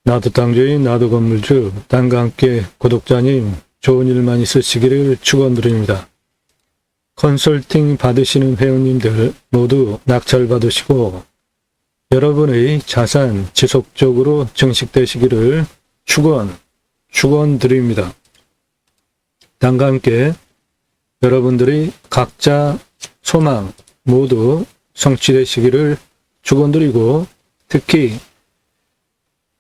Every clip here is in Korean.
나도 땅주인, 나도 건물주, 땅과 함께 구독자님 좋은 일만 있으시기를 축원드립니다. 컨설팅 받으시는 회원님들 모두 낙찰 받으시고 여러분의 자산 지속적으로 증식되시기를 축원드립니다. 땅과 함께 여러분들이 각자 소망 모두 성취되시기를 축원드리고 특히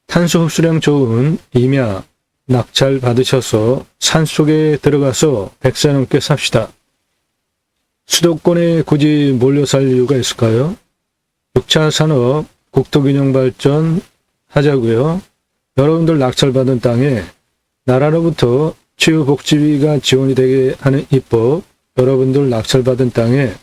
탄소 흡수량 좋은 임야 낙찰 받으셔서 산속에 들어가서 100세 넘게 삽시다. 수도권에 굳이 몰려 살 이유가 있을까요? 6차 산업 국토균형 발전 하자고요. 여러분들 낙찰받은 땅에 나라로부터 치유복지비가 지원이 되게 하는 입법, 여러분들 낙찰받은 땅에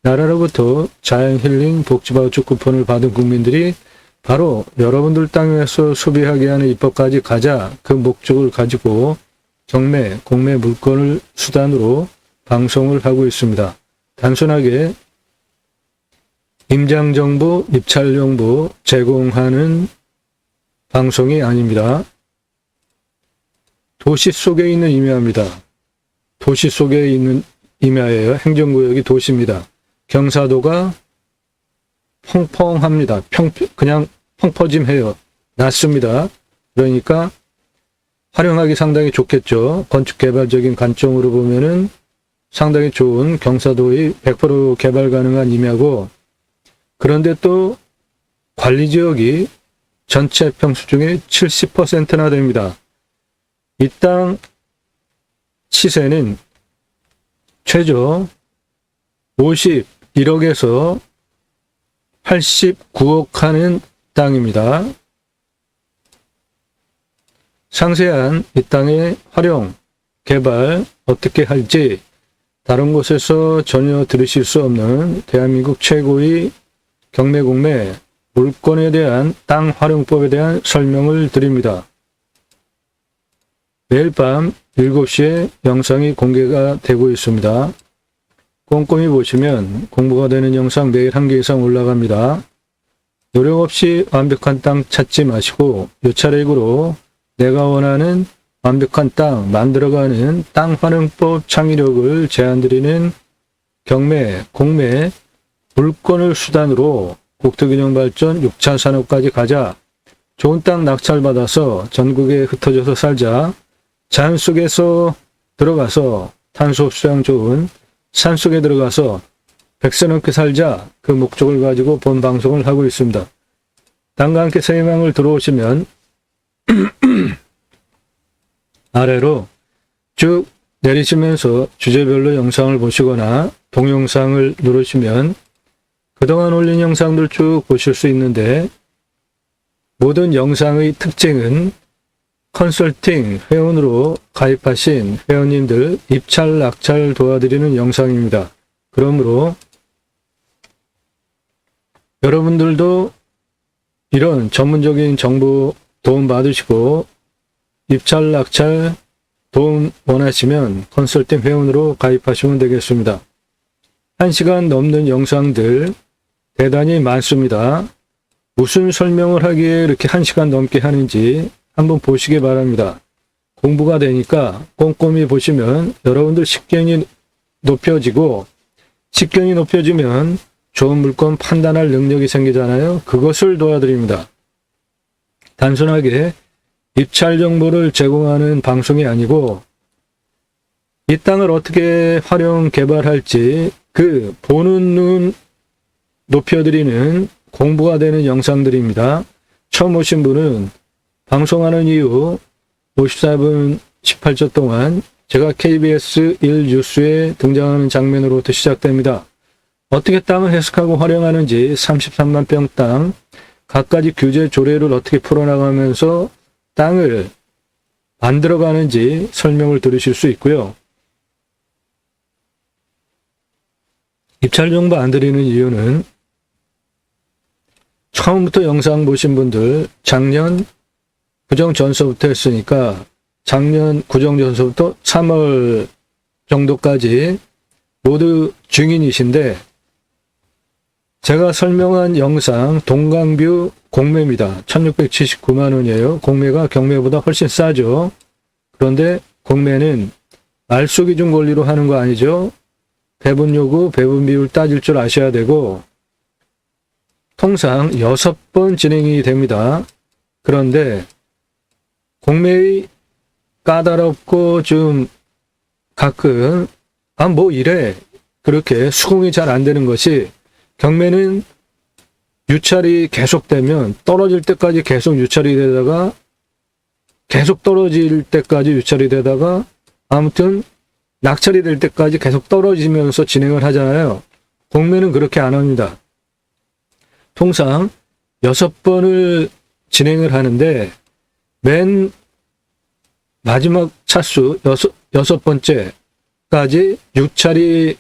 나라로부터 자연힐링 복지바우처 쿠폰을 받은 국민들이 바로 여러분들 땅에서 소비하게 하는 입법까지 가자 그 목적을 가지고 경매, 공매 물건을 수단으로 방송을 하고 있습니다. 단순하게 임장정보, 입찰정보 제공하는 방송이 아닙니다. 도시 속에 있는 임야입니다. 도시 속에 있는 임야예요. 행정구역이 도시입니다. 경사도가 펑펑합니다. 그냥 펑퍼짐해요. 낮습니다. 그러니까 활용하기 상당히 좋겠죠. 건축개발적인 관점으로 보면은 상당히 좋은 경사도의 100% 개발 가능한 임야고, 그런데 또 관리지역이 전체 평수 중에 70%나 됩니다. 이 땅 시세는 최저 51억에서 89억 하는 땅입니다. 상세한 이 땅의 활용, 개발 어떻게 할지 다른 곳에서 전혀 들으실 수 없는 대한민국 최고의 경매 공매 물건에 대한 땅 활용법에 대한 설명을 드립니다. 매일 밤 7시에 영상이 공개가 되고 있습니다. 꼼꼼히 보시면 공부가 되는 영상 매일 1개 이상 올라갑니다. 노력 없이 완벽한 땅 찾지 마시고 요차례익으로 내가 원하는 완벽한 땅 만들어가는 땅 활용법 창의력을 제안드리는 경매, 공매, 물건을 수단으로 국토균형 발전 6차 산업까지 가자. 좋은 땅 낙찰받아서 전국에 흩어져서 살자. 자연 속에서 들어가서 탄소 흡수량 좋은 산속에 들어가서 100세 넘게 살자. 그 목적을 가지고 본 방송을 하고 있습니다. 땅과 함께 세망을 들어오시면 아래로 쭉 내리시면서 주제별로 영상을 보시거나 동영상을 누르시면 그동안 올린 영상들 쭉 보실 수 있는데, 모든 영상의 특징은 컨설팅 회원으로 가입하신 회원님들 입찰 낙찰 도와드리는 영상입니다. 그러므로 여러분들도 이런 전문적인 정보 도움 받으시고 입찰 낙찰 도움 원하시면 컨설팅 회원으로 가입하시면 되겠습니다. 1시간 넘는 영상들 대단히 많습니다. 무슨 설명을 하기에 이렇게 1시간 넘게 하는지 한번 보시기 바랍니다. 공부가 되니까 꼼꼼히 보시면 여러분들 식견이 높여지고, 식견이 높여지면 좋은 물건 판단할 능력이 생기잖아요. 그것을 도와드립니다. 단순하게 입찰 정보를 제공하는 방송이 아니고 이 땅을 어떻게 활용 개발할지 그 보는 눈 높여드리는 공부가 되는 영상들입니다. 처음 오신 분은 방송하는 이후 54분 18초 동안 제가 KBS 1뉴스에 등장하는 장면으로부터 시작됩니다. 어떻게 땅을 해석하고 활용하는지 33만 평 땅, 갖가지 규제 조례를 어떻게 풀어나가면서 땅을 만들어가는지 설명을 들으실 수 있고요. 입찰 정보 안 드리는 이유는 처음부터 영상 보신 분들 작년 구정 전서부터 했으니까 작년 구정 전서부터 3월 정도까지 모두 증인이신데 제가 설명한 영상 동강뷰 공매입니다. 1679만 원이에요. 공매가 경매보다 훨씬 싸죠. 그런데 공매는 말소 기준 권리로 하는 거 아니죠. 배분 요구, 배분 비율 따질 줄 아셔야 되고 통상 6번 진행이 됩니다. 그런데 공매의 까다롭고 좀 가끔 뭐 이래 그렇게 수긍이 잘 안 되는 것이 경매는 유찰이 계속되면 떨어질 때까지 계속 유찰이 되다가 계속 떨어질 때까지 유찰이 되다가 아무튼 낙찰이 될 때까지 계속 떨어지면서 진행을 하잖아요. 공매는 그렇게 안 합니다. 통상 6번을 진행을 하는데 맨 마지막 차수 6번째까지 유찰이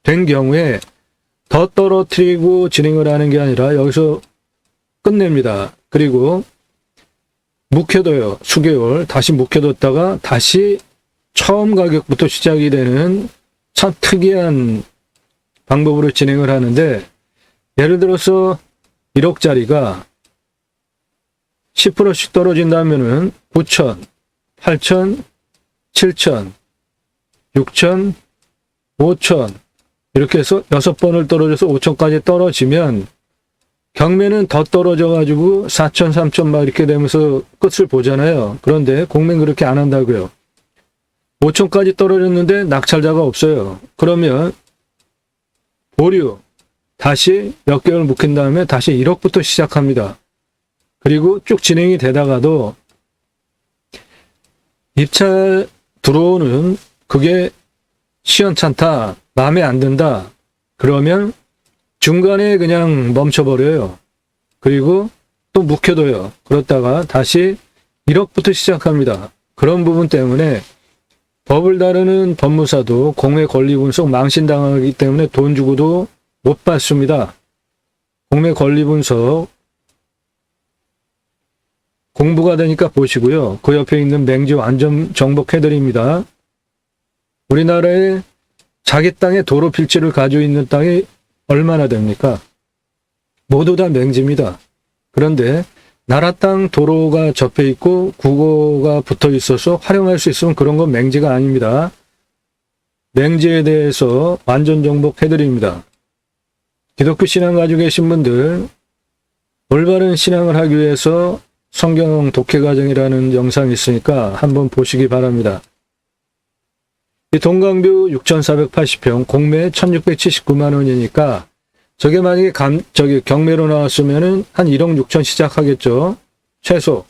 된 경우에 더 떨어뜨리고 진행을 하는 게 아니라 여기서 끝냅니다. 그리고 묵혀둬요. 수개월 다시 묵혀뒀다가 다시 처음 가격부터 시작이 되는 참 특이한 방법으로 진행을 하는데 예를 들어서 1억짜리가 10%씩 떨어진다면은 9천, 8천, 7천, 6천, 5천 이렇게 해서 6번을 떨어져서 5천까지 떨어지면 경매는 더 떨어져가지고 4천, 3천 막 이렇게 되면서 끝을 보잖아요. 그런데 공매는 그렇게 안 한다고요. 5천까지 떨어졌는데 낙찰자가 없어요. 그러면 보류, 다시 몇 개월 묵힌 다음에 다시 1억부터 시작합니다. 그리고 쭉 진행이 되다가도 입찰 들어오는 그게 시원찮다, 마음에 안 든다. 그러면 중간에 그냥 멈춰버려요. 그리고 또 묵혀둬요. 그렇다가 다시 1억부터 시작합니다. 그런 부분 때문에 법을 다루는 법무사도 공매 권리 분석 망신당하기 때문에 돈 주고도 못 받습니다. 공매 권리 분석 공부가 되니까 보시고요. 그 옆에 있는 맹지 완전 정복해드립니다. 우리나라에 자기 땅에 도로 필지를 가지고 있는 땅이 얼마나 됩니까? 모두 다 맹지입니다. 그런데 나라 땅 도로가 접해 있고 국어가 붙어 있어서 활용할 수 있으면 그런 건 맹지가 아닙니다. 맹지에 대해서 완전 정복해드립니다. 기독교 신앙 가지고 계신 분들 올바른 신앙을 하기 위해서 성경 독해과정이라는 영상이 있으니까 한번 보시기 바랍니다. 이 동강뷰 6,480평 공매 1,679만 원이니까 저게 만약에 경매로 나왔으면은 한 1억 6천 시작하겠죠. 최소.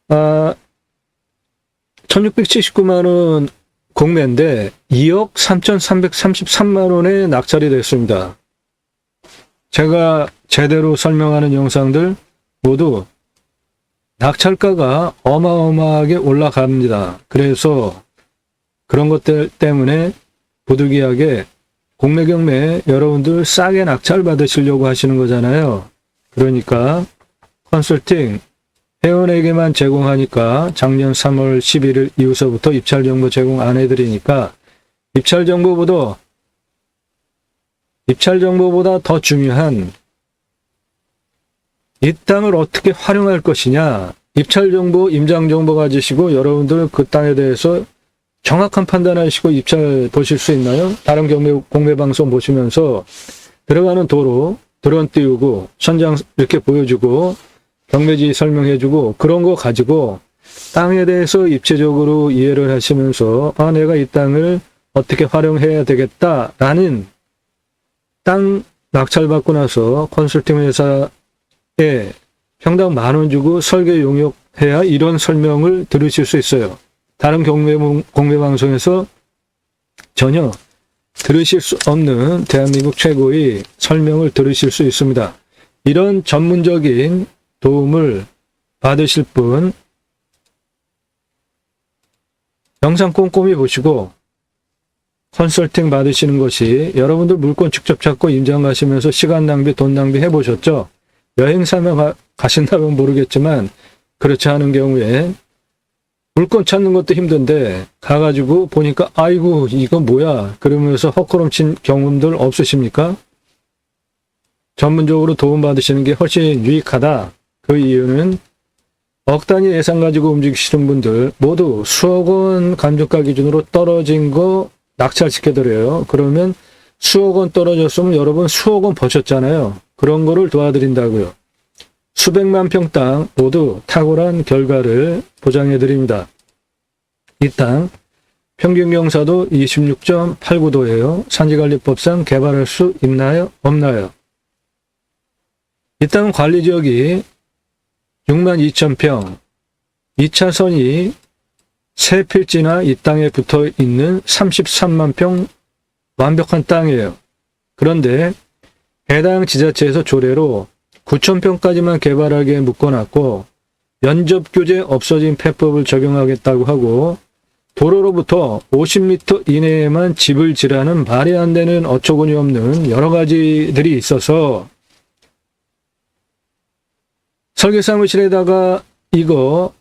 1,679만 원 공매인데 2억 3,333만 원에 낙찰이 됐습니다. 제가 제대로 설명하는 영상들 모두 낙찰가가 어마어마하게 올라갑니다. 그래서 그런 것들 때문에 부득이하게 공매 경매 여러분들 싸게 낙찰 받으시려고 하시는 거잖아요. 그러니까 컨설팅 회원에게만 제공하니까 작년 3월 11일 이후서부터 입찰 정보 제공 안 해드리니까 입찰 정보보다 더 중요한 이 땅을 어떻게 활용할 것이냐, 입찰 정보, 임장 정보 가지시고 여러분들 그 땅에 대해서 정확한 판단하시고 입찰 보실 수 있나요? 다른 공매 방송 보시면서 들어가는 도로 드론 띄우고 천장 이렇게 보여주고 경매지 설명해주고 그런 거 가지고 땅에 대해서 입체적으로 이해를 하시면서 내가 이 땅을 어떻게 활용해야 되겠다라는 땅 낙찰받고 나서 컨설팅 회사에 평당 10,000원 주고 설계 용역해야 이런 설명을 들으실 수 있어요. 다른 공매 방송에서 전혀 들으실 수 없는 대한민국 최고의 설명을 들으실 수 있습니다. 이런 전문적인 도움을 받으실 분 영상 꼼꼼히 보시고 컨설팅 받으시는 것이 여러분들 물건 직접 찾고 임장 가시면서 시간 낭비, 돈 낭비 해보셨죠? 여행사만 가신다면 모르겠지만 그렇지 않은 경우에 물건 찾는 것도 힘든데 가가지고 보니까 아이고 이거 뭐야 그러면서 헛걸음친 경험들 없으십니까? 전문적으로 도움받으시는 게 훨씬 유익하다. 그 이유는 억 단위 예산 가지고 움직이시는 분들 모두 수억 원 감정가 기준으로 떨어진 거 낙찰시켜드려요. 그러면 수억 원 떨어졌으면 여러분 수억 원 버셨잖아요. 그런 거를 도와드린다고요. 수백만 평 땅 모두 탁월한 결과를 보장해드립니다. 이 땅 평균 경사도 26.89도예요. 산지관리법상 개발할 수 있나요? 없나요? 이 땅 관리지역이 62,000평, 2차선이 세 필지나 이 땅에 붙어있는 33만 평 완벽한 땅이에요. 그런데 해당 지자체에서 조례로 9,000평까지만 개발하게 묶어놨고 연접규제 없어진 폐법을 적용하겠다고 하고 도로로부터 50m 이내에만 집을 지라는 말이 안 되는 어처구니 없는 여러 가지들이 있어서 설계사무실에다가 이거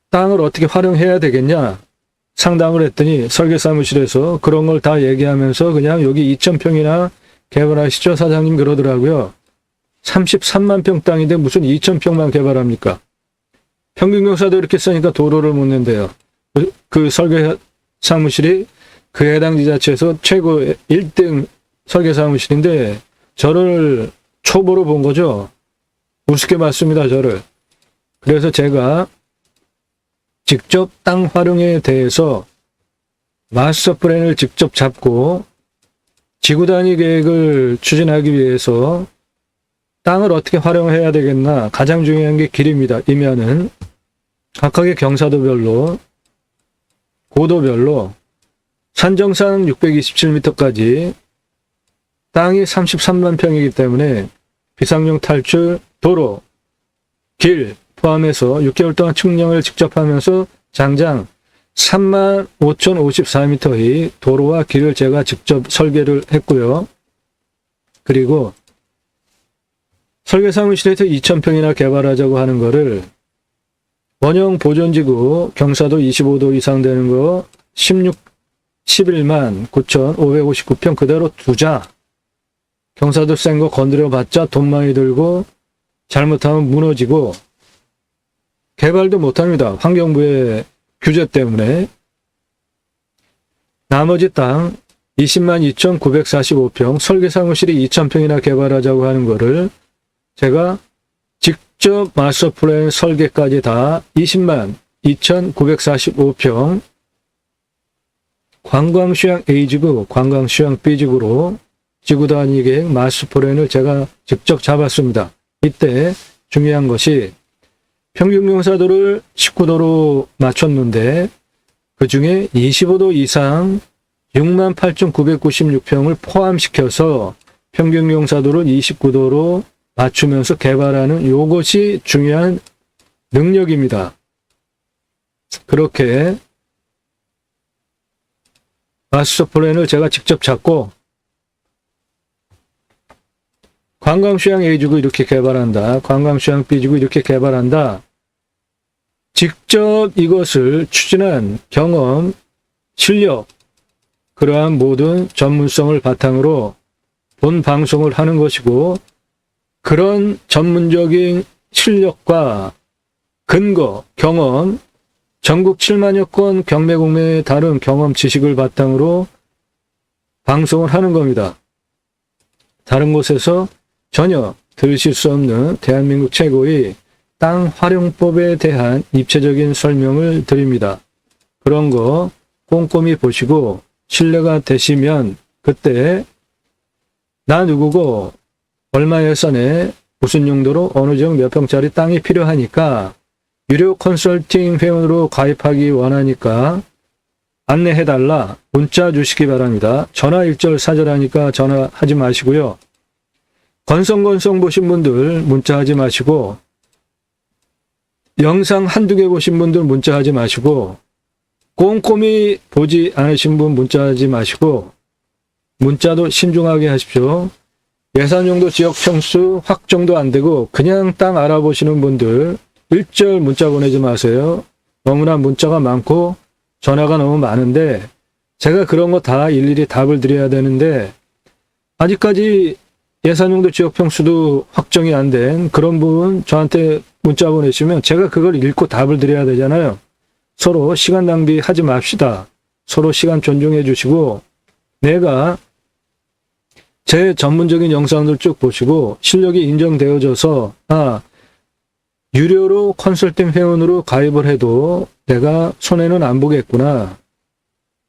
땅을 어떻게 활용해야 되겠냐 상담을 했더니 설계사무실에서 그런 걸 다 얘기하면서 그냥 여기 2,000평이나 개발하시죠 사장님 그러더라고요. 33만 평 땅인데 무슨 2,000평만 개발합니까? 평균 경사도 이렇게 쓰니까 도로를 못 낸대요. 그 설계사무실이 그 해당 지자체에서 최고 1등 설계사무실인데 저를 초보로 본 거죠. 우습게 봤습니다, 저를. 그래서 제가 직접 땅 활용에 대해서 마스터 플랜을 직접 잡고 지구 단위 계획을 추진하기 위해서 땅을 어떻게 활용해야 되겠나 가장 중요한 게 길입니다. 이면은 각각의 경사도별로 고도별로 산정상 627m까지 땅이 33만 평이기 때문에 비상용 탈출, 도로, 길 포함해서 6개월 동안 측량을 직접 하면서 장장 35,054m의 도로와 길을 제가 직접 설계를 했고요. 그리고 설계사무실에서 2,000평이나 개발하자고 하는 거를 원형 보존지구 경사도 25도 이상 되는 거 11만 9,559평 그대로 두자. 경사도 센 거 건드려봤자 돈 많이 들고 잘못하면 무너지고 개발도 못합니다. 환경부의 규제 때문에. 나머지 땅 20만 2,945평 설계사무실이 2,000평이나 개발하자고 하는 거를 제가 직접 마스터 플랜 설계까지 다 20만 2,945평 관광휴양 A지구, 관광휴양 B지구로 지구 단위 계획 마스터 플랜을 제가 직접 잡았습니다. 이때 중요한 것이 평균 경사도를 19도로 맞췄는데 그 중에 25도 이상 68,996평을 포함시켜서 평균 경사도를 29도로 맞추면서 개발하는 이것이 중요한 능력입니다. 그렇게 마스터 플랜을 제가 직접 잡고 관광휴양 A지구 이렇게 개발한다. 관광휴양 B지구 이렇게 개발한다. 직접 이것을 추진한 경험, 실력, 그러한 모든 전문성을 바탕으로 본 방송을 하는 것이고 그런 전문적인 실력과 근거, 경험, 전국 7만여 건 경매공매에 다른 경험 지식을 바탕으로 방송을 하는 겁니다. 다른 곳에서 전혀 들으실 수 없는 대한민국 최고의 땅 활용법에 대한 입체적인 설명을 드립니다. 그런 거 꼼꼼히 보시고 신뢰가 되시면 그때 나 누구고 얼마 예산에 무슨 용도로 어느 정도 몇 평짜리 땅이 필요하니까 유료 컨설팅 회원으로 가입하기 원하니까 안내해달라 문자 주시기 바랍니다. 전화 일절 사절하니까 전화하지 마시고요. 건성건성 보신 분들 문자하지 마시고 영상 한두 개 보신 분들 문자하지 마시고 꼼꼼히 보지 않으신 분 문자하지 마시고 문자도 신중하게 하십시오. 예산용도 지역 평수 확정도 안 되고 그냥 땅 알아보시는 분들 일절 문자 보내지 마세요. 너무나 문자가 많고 전화가 너무 많은데 제가 그런 거 다 일일이 답을 드려야 되는데 아직까지 예산용도 지역 평수도 확정이 안 된 그런 부분 저한테 문자 보내시면 제가 그걸 읽고 답을 드려야 되잖아요. 서로 시간 낭비하지 맙시다. 서로 시간 존중해 주시고 내가 제 전문적인 영상들 쭉 보시고 실력이 인정되어져서 유료로 컨설팅 회원으로 가입을 해도 내가 손해는 안 보겠구나.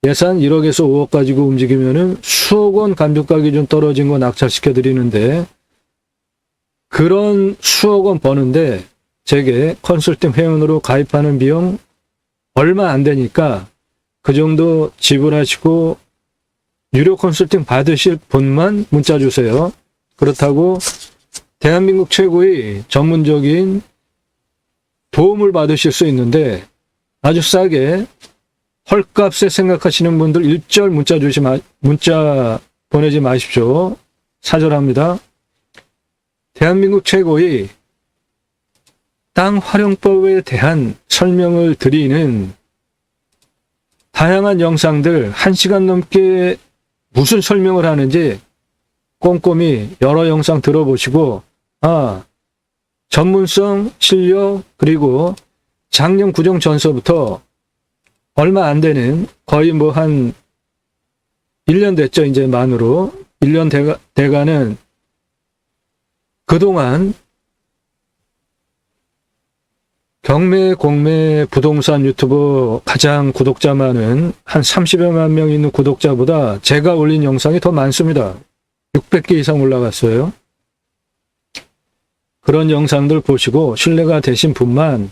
예산 1억에서 5억 가지고 움직이면은 수억 원 감정가 기준 떨어진 거 낙찰시켜 드리는데 그런 수억 원 버는데 제게 컨설팅 회원으로 가입하는 비용 얼마 안 되니까 그 정도 지불하시고 유료 컨설팅 받으실 분만 문자 주세요. 그렇다고 대한민국 최고의 전문적인 도움을 받으실 수 있는데 아주 싸게 헐값에 생각하시는 분들 일절 문자 보내지 마십시오. 사절합니다. 대한민국 최고의 땅 활용법에 대한 설명을 드리는 다양한 영상들 1시간 넘게 무슨 설명을 하는지 꼼꼼히 여러 영상 들어보시고 전문성, 실력 그리고 작년 구정 전서부터 얼마 안 되는 거의 뭐 한 1년 됐죠. 이제 만으로 1년 돼가는 그동안 경매, 공매, 부동산 유튜버 가장 구독자 많은 한 30여만 명 있는 구독자보다 제가 올린 영상이 더 많습니다. 600개 이상 올라갔어요. 그런 영상들 보시고 신뢰가 되신 분만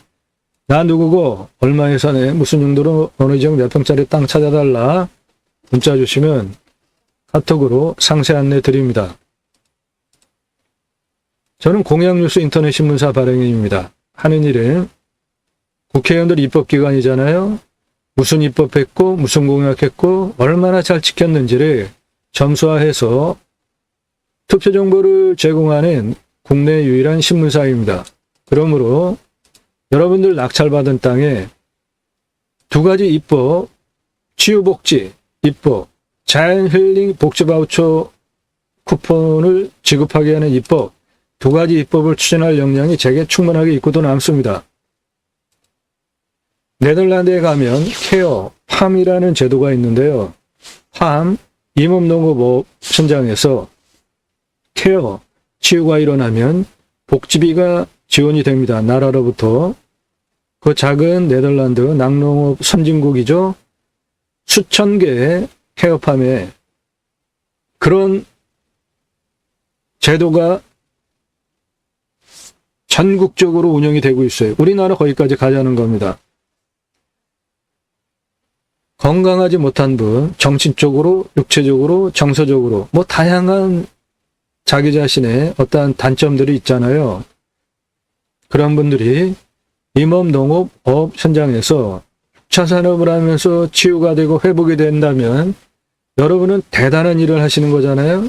나 누구고 얼마 예산에 무슨 용도로 어느 지역 몇 평짜리 땅 찾아달라 문자 주시면 카톡으로 상세 안내 드립니다. 저는 공약뉴스 인터넷 신문사 발행인입니다. 하는 일은 국회의원들 입법기관이잖아요. 무슨 입법했고 무슨 공약했고 얼마나 잘 지켰는지를 점수화해서 투표 정보를 제공하는 국내 유일한 신문사입니다. 그러므로 여러분들 낙찰받은 땅에 두 가지 입법, 치유복지 입법, 자연힐링 복지바우처 쿠폰을 지급하게 하는 입법, 두 가지 입법을 추진할 역량이 제게 충분하게 있고도 남습니다. 네덜란드에 가면 케어, 팜이라는 제도가 있는데요. 팜, 임업농업 현장에서 케어, 치유가 일어나면 복지비가 지원이 됩니다. 나라로부터. 그 작은 네덜란드 낙농업 선진국이죠. 수천 개의 케어팜에 그런 제도가 전국적으로 운영이 되고 있어요. 우리나라 거기까지 가자는 겁니다. 건강하지 못한 분, 정신적으로, 육체적으로, 정서적으로 뭐 다양한 자기 자신의 어떠한 단점들이 있잖아요. 그런 분들이 임업농업업 현장에서 6차 산업을 하면서 치유가 되고 회복이 된다면 여러분은 대단한 일을 하시는 거잖아요.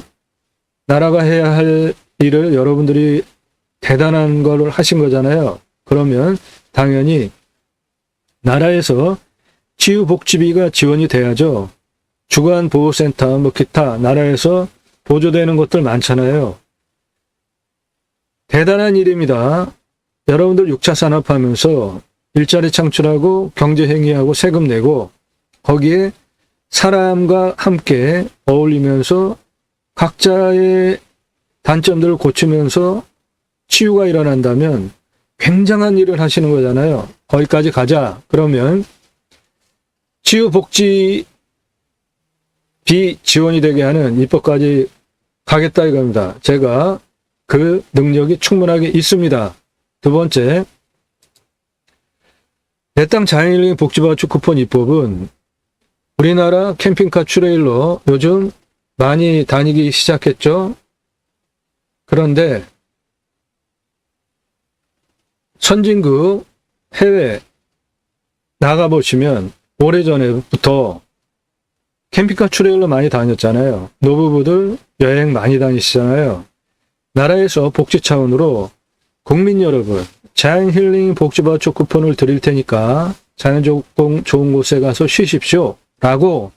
나라가 해야 할 일을 여러분들이 대단한 걸 하신 거잖아요. 그러면 당연히 나라에서 치유복지비가 지원이 돼야죠. 주간보호센터, 뭐 기타 나라에서 보조되는 것들 많잖아요. 대단한 일입니다. 여러분들 6차 산업하면서 일자리 창출하고 경제행위하고 세금 내고 거기에 사람과 함께 어울리면서 각자의 단점들을 고치면서 치유가 일어난다면 굉장한 일을 하시는 거잖아요. 거기까지 가자. 그러면 치유복지비 지원이 되게 하는 입법까지 가겠다 이겁니다. 제가 그 능력이 충분하게 있습니다. 두 번째, 내 땅 자연힐링 복지바우처 쿠폰 입법은 우리나라 캠핑카 트레일러 요즘 많이 다니기 시작했죠. 그런데 선진국 해외 나가보시면 오래전에부터 캠핑카 트레일러 많이 다녔잖아요. 노부부들 여행 많이 다니시잖아요. 나라에서 복지 차원으로 국민 여러분, 자연힐링 복지바우처 쿠폰을 드릴 테니까 자연조건 좋은 곳에 가서 쉬십시오. 라고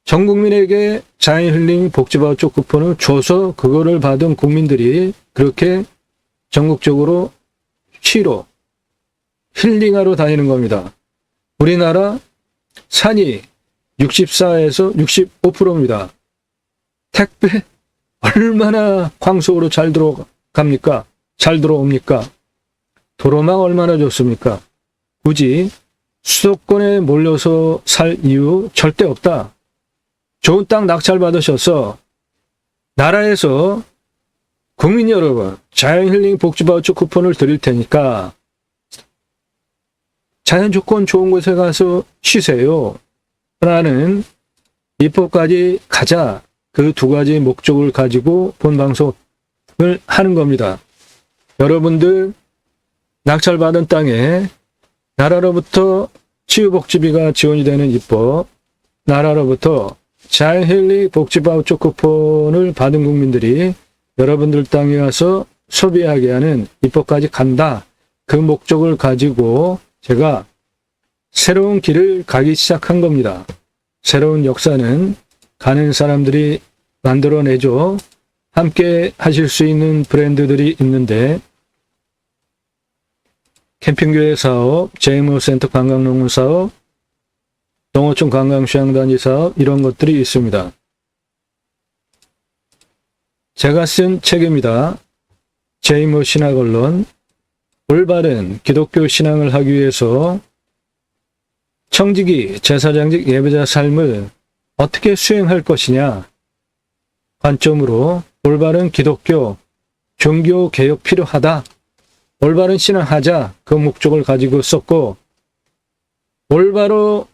전 국민에게 자연힐링 복지바우처 쿠폰을 줘서 그거를 받은 국민들이 그렇게 전국적으로 쉬러 힐링하러 다니는 겁니다. 우리나라 산이 64에서 65%입니다. 택배 얼마나 광속으로 잘 들어갑니까? 잘 들어옵니까? 도로망 얼마나 좋습니까? 굳이 수도권에 몰려서 살 이유 절대 없다. 좋은 땅 낙찰받으셔서 나라에서 국민 여러분 자연힐링 복지바우처 쿠폰을 드릴 테니까 자연조건 좋은 곳에 가서 쉬세요. 라는 입법까지 가자. 그 두 가지 목적을 가지고 본방송을 하는 겁니다. 여러분들 낙찰받은 땅에 나라로부터 치유복지비가 지원이 되는 입법, 나라로부터 자연힐링 복지바우처 쿠폰을 받은 국민들이 여러분들 땅에 와서 소비하게 하는 입법까지 간다. 그 목적을 가지고 제가 새로운 길을 가기 시작한 겁니다. 새로운 역사는 가는 사람들이 만들어내죠. 함께 하실 수 있는 브랜드들이 있는데 캠핑교회 사업, 제이모센터 관광농문 사업, 농어촌 관광휴양단지 사업 이런 것들이 있습니다. 제가 쓴 책입니다. 제이모 신학언론, 올바른 기독교 신앙을 하기 위해서 청지기 제사장직 예배자 삶을 어떻게 수행할 것이냐 관점으로 올바른 기독교 종교 개혁 필요하다. 올바른 신앙하자. 그 목적을 가지고 썼고 올바로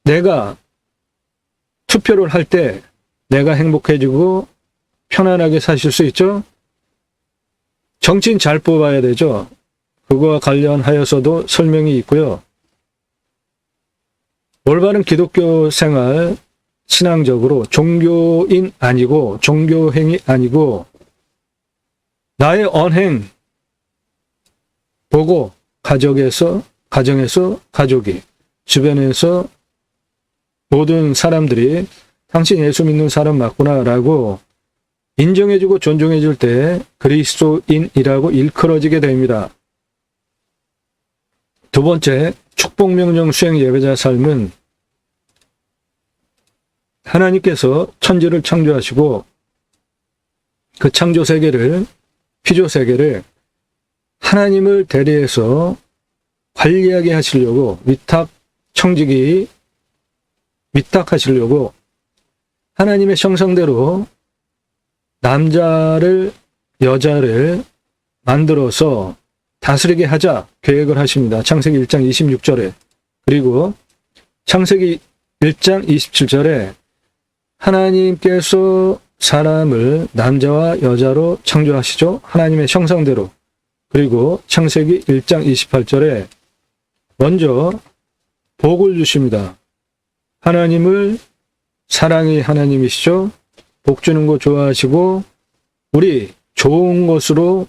내가 투표를 할 때 내가 행복해지고 편안하게 사실 수 있죠. 정치인 잘 뽑아야 되죠. 그거와 관련하여서도 설명이 있고요. 올바른 기독교 생활 신앙적으로 종교인 아니고 종교행위 아니고 나의 언행 보고 가정에서 가족이 주변에서 모든 사람들이 당신 예수 믿는 사람 맞구나 라고 인정해주고 존중해줄 때 그리스도인이라고 일컬어지게 됩니다. 두 번째, 축복명령 수행 예배자 삶은 하나님께서 천지를 창조하시고 그 창조세계를 피조세계를 하나님을 대리해서 관리하게 하시려고 청직이 위탁하시려고 하나님의 형상대로 남자를 여자를 만들어서 다스리게 하자 계획을 하십니다. 창세기 1장 26절에 그리고 창세기 1장 27절에 하나님께서 사람을 남자와 여자로 창조하시죠. 하나님의 형상대로. 그리고 창세기 1장 28절에 먼저 복을 주십니다. 하나님을 사랑의 하나님이시죠. 복 주는 거 좋아하시고 우리 좋은 것으로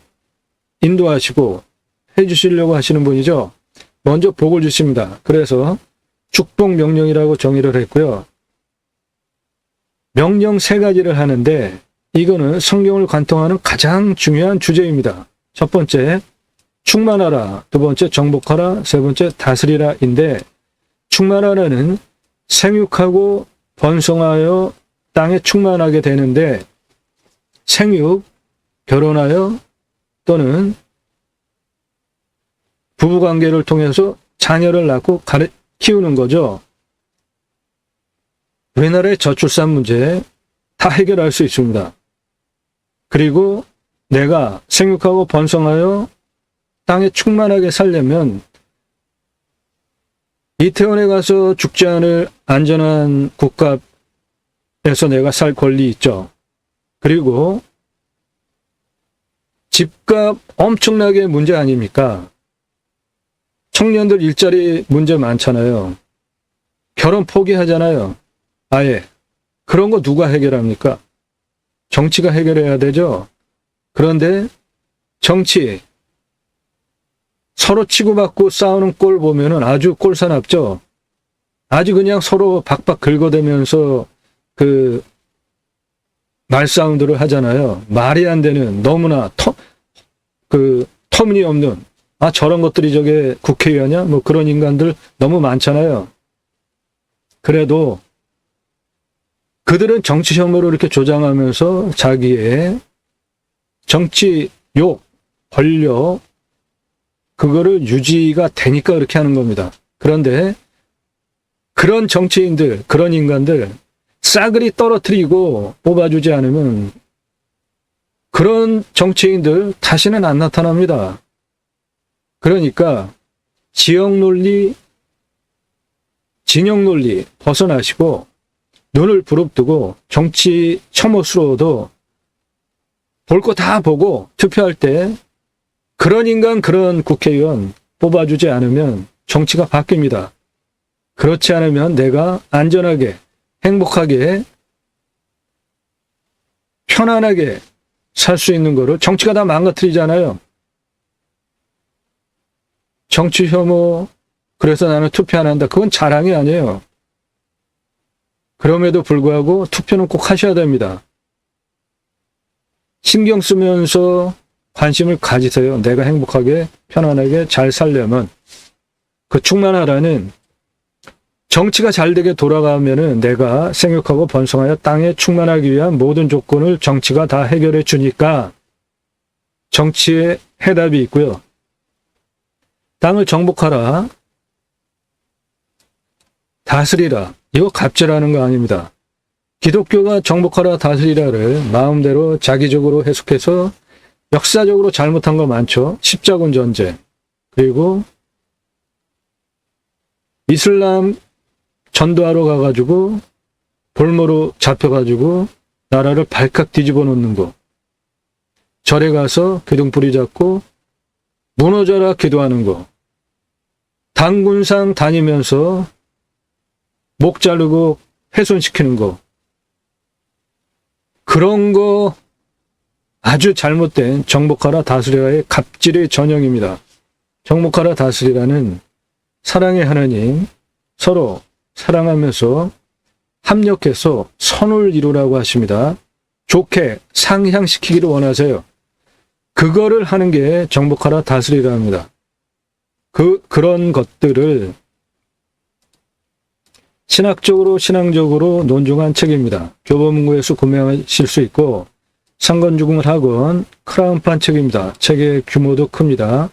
인도하시고 해주시려고 하시는 분이죠. 먼저 복을 주십니다. 그래서 축복 명령이라고 정의를 했고요. 명령 3가지를 하는데 이거는 성경을 관통하는 가장 중요한 주제입니다. 첫 번째, 충만하라. 두 번째, 정복하라. 세 번째, 다스리라인데 충만하라는 생육하고 번성하여 땅에 충만하게 되는데 생육, 결혼하여 또는 부부관계를 통해서 자녀를 낳고 키우는 거죠. 우리나라의 저출산 문제 다 해결할 수 있습니다. 그리고 내가 생육하고 번성하여 땅에 충만하게 살려면 이태원에 가서 죽지 않을 안전한 국가에서 내가 살 권리 있죠. 그리고 집값 엄청나게 문제 아닙니까? 청년들 일자리 문제 많잖아요. 결혼 포기하잖아요. 아예. 그런 거 누가 해결합니까? 정치가 해결해야 되죠. 그런데 정치, 서로 치고받고 싸우는 꼴 보면은 아주 꼴사납죠. 아주 그냥 서로 박박 긁어대면서 그 말싸움들을 하잖아요. 말이 안 되는 너무나 터무니없는 저런 것들이 저게 국회의원이야? 뭐 그런 인간들 너무 많잖아요. 그래도 그들은 정치 혐오를 이렇게 조장하면서 자기의 정치 욕, 권력 그거를 유지가 되니까 그렇게 하는 겁니다. 그런데 그런 정치인들, 그런 인간들 싸그리 떨어뜨리고 뽑아주지 않으면 그런 정치인들 다시는 안 나타납니다. 그러니까 지역 논리, 진영 논리 벗어나시고 눈을 부릅뜨고 정치 혐오스러워도 볼 거 다 보고 투표할 때 그런 인간, 그런 국회의원 뽑아주지 않으면 정치가 바뀝니다. 그렇지 않으면 내가 안전하게, 행복하게, 편안하게 살 수 있는 거를 정치가 다 망가뜨리잖아요. 정치 혐오, 그래서 나는 투표 안 한다. 그건 자랑이 아니에요. 그럼에도 불구하고 투표는 꼭 하셔야 됩니다. 신경 쓰면서 관심을 가지세요. 내가 행복하게, 편안하게 잘 살려면. 그 충만하라는 정치가 잘 되게 돌아가면은 내가 생육하고 번성하여 땅에 충만하기 위한 모든 조건을 정치가 다 해결해 주니까 정치에 해답이 있고요. 땅을 정복하라, 다스리라. 이거 갑질하는 거 아닙니다. 기독교가 정복하라, 다스리라를 마음대로 자기적으로 해석해서 역사적으로 잘못한 거 많죠. 십자군 전쟁, 그리고 이슬람 전도하러 가가지고 볼모로 잡혀가지고 나라를 발칵 뒤집어 놓는 거. 절에 가서 기둥뿌리 잡고 무너져라 기도하는 거. 당군상 다니면서 목 자르고 훼손시키는 거. 그런 거 아주 잘못된 정복하라 다스리라의 갑질의 전형입니다. 정복하라 다스리라는 사랑의 하나님, 서로 사랑하면서 합력해서 선을 이루라고 하십니다. 좋게 상향시키기를 원하세요. 그거를 하는 게 정복하라 다스리라 합니다. 그런 것들을 신학적으로 신앙적으로 논중한 책입니다. 교보문고에서 구매하실 수 있고 상건주공을 학원 크라운판 책입니다. 책의 규모도 큽니다.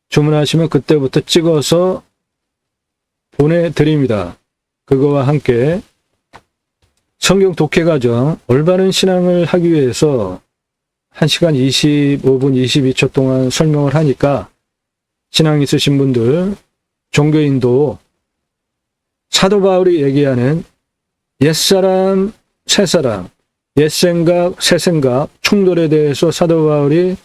주문하시면 그때부터 찍어서 보내드립니다. 그거와 함께 성경 독해과정 올바른 신앙을 하기 위해서 1시간 25분 22초 동안 설명을 하니까 신앙 있으신 분들, 종교인도 사도 바울이 얘기하는 옛사람, 새사람, 옛생각, 새생각, 충돌에 대해서 사도 바울이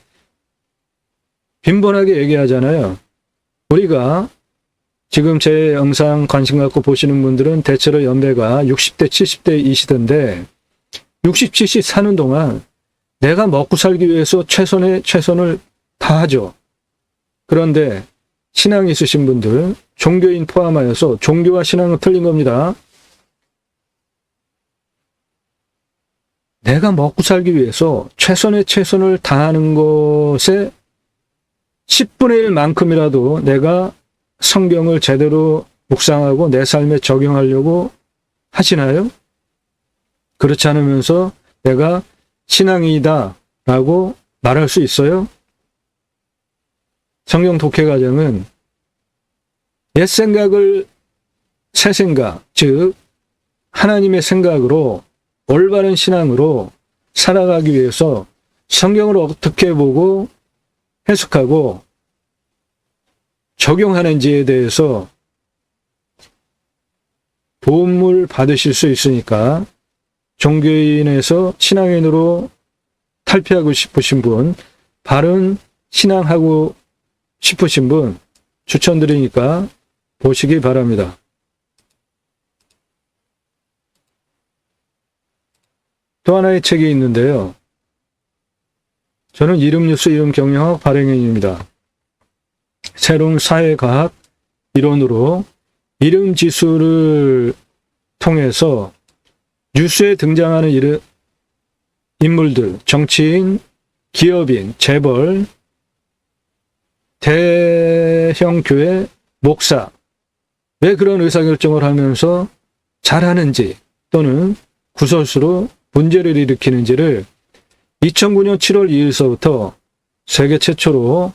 빈번하게 얘기하잖아요. 우리가 지금 제 영상 관심 갖고 보시는 분들은 대체로 연배가 60대, 70대이시던데 60, 70 사는 동안 내가 먹고 살기 위해서 최선을 다하죠. 그런데 신앙이 있으신 분들, 종교인 포함하여서 종교와 신앙은 틀린 겁니다. 내가 먹고 살기 위해서 최선을 다하는 것에 10분의 1만큼이라도 내가 성경을 제대로 묵상하고 내 삶에 적용하려고 하시나요? 그렇지 않으면서 내가 신앙이다 라고 말할 수 있어요? 성경 독해 과정은 옛 생각을 새 생각, 즉 하나님의 생각으로 올바른 신앙으로 살아가기 위해서 성경을 어떻게 보고 해석하고 적용하는지에 대해서 도움을 받으실 수 있으니까 종교인에서 신앙인으로 탈피하고 싶으신 분, 바른 신앙하고 싶으신 분 추천드리니까 보시기 바랍니다. 또 하나의 책이 있는데요. 저는 이름뉴스 이름경영학 발행인입니다. 새로운 사회과학 이론으로 이름 지수를 통해서 뉴스에 등장하는 인물들, 정치인, 기업인, 재벌, 대형 교회, 목사, 왜 그런 의사결정을 하면서 잘하는지 또는 구설수로 문제를 일으키는지를 2009년 7월 2일서부터 세계 최초로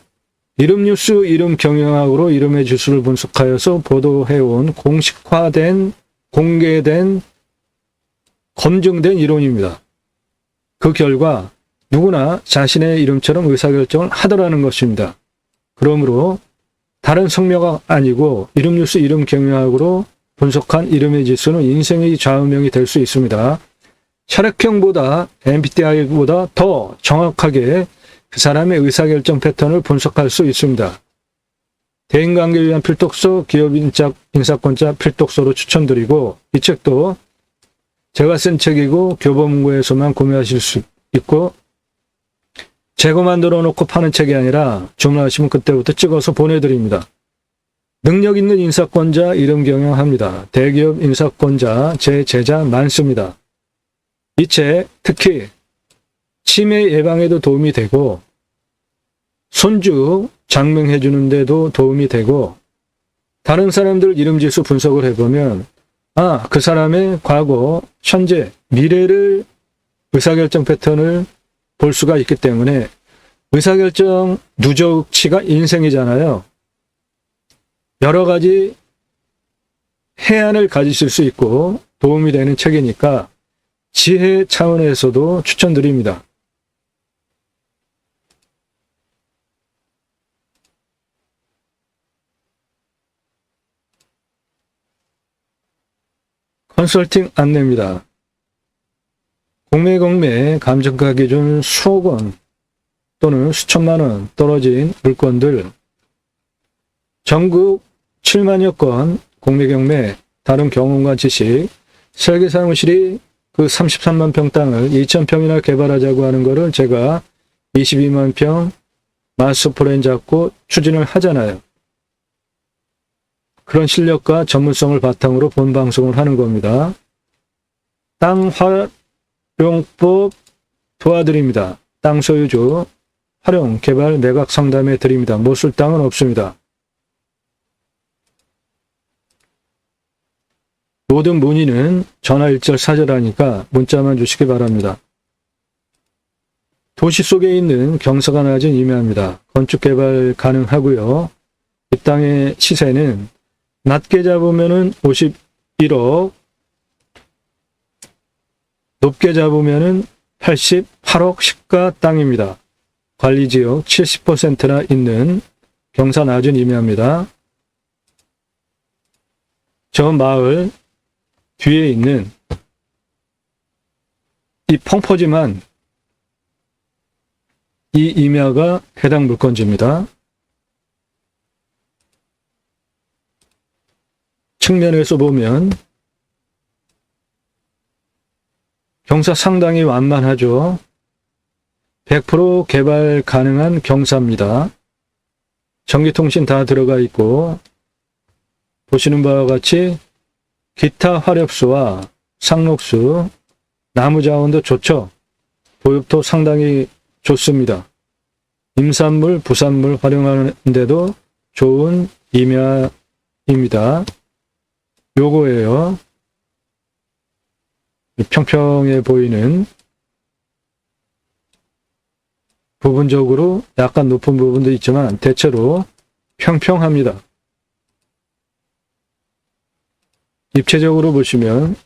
이름뉴스 이름 경영학으로 이름의 지수를 분석하여서 보도해온 공식화된, 공개된, 검증된 이론입니다. 그 결과 누구나 자신의 이름처럼 의사결정을 하더라는 것입니다. 그러므로 다른 성명학 아니고 이름뉴스 이름 경영학으로 분석한 이름의 지수는 인생의 좌우명이 될 수 있습니다. 혈액형보다 MBTI보다 더 정확하게 그 사람의 의사결정 패턴을 분석할 수 있습니다. 대인관계를 위한 필독서, 기업 인사권자 필독서로 추천드리고, 이 책도 제가 쓴 책이고 교보문고에서만 구매하실 수 있고, 재고 만들어 놓고 파는 책이 아니라 주문하시면 그때부터 찍어서 보내드립니다. 능력 있는 인사권자 이름 경영합니다. 대기업 인사권자 제 제자 많습니다. 이 책 특히 치매 예방에도 도움이 되고 손주 장명해 주는 데도 도움이 되고 다른 사람들 이름지수 분석을 해보면 그 사람의 과거, 현재, 미래를 의사결정 패턴을 볼 수가 있기 때문에 의사결정 누적치가 인생이잖아요. 여러 가지 해안을 가지실 수 있고 도움이 되는 책이니까 지혜 차원에서도 추천드립니다. 컨설팅 안내입니다. 공매공매 감정가 기준 수억 원 또는 수천만 원 떨어진 물건들 전국 7만여 건 공매경매 다른 경험과 지식 설계사무실이 그 33만 평 땅을 2,000평이나 개발하자고 하는 거를 제가 22만 평 마스터 플랜 잡고 추진을 하잖아요. 그런 실력과 전문성을 바탕으로 본 방송을 하는 겁니다. 땅 활용법 도와드립니다. 땅 소유주 활용, 개발, 매각 상담해 드립니다. 못 쓸 땅은 없습니다. 모든 문의는 전화 일절 사절하니까 문자만 주시기 바랍니다. 도시 속에 있는 경사가 낮은 임야입니다. 건축 개발 가능하고요. 이 땅의 시세는 낮게 잡으면은 51억, 높게 잡으면은 88억 시가 땅입니다. 관리지역 70%나 있는 경사 낮은 임야입니다. 저 마을 뒤에 있는 이 펑퍼짐한 이 임야가 해당 물건지입니다. 측면에서 보면 경사 상당히 완만하죠. 100% 개발 가능한 경사입니다. 전기통신 다 들어가 있고 보시는 바와 같이 기타 화력수와 상록수, 나무 자원도 좋죠. 보육도 상당히 좋습니다. 임산물, 부산물 활용하는 데도 좋은 임야입니다. 요거예요. 평평해 보이는 부분적으로 약간 높은 부분도 있지만 대체로 평평합니다. 입체적으로 보시면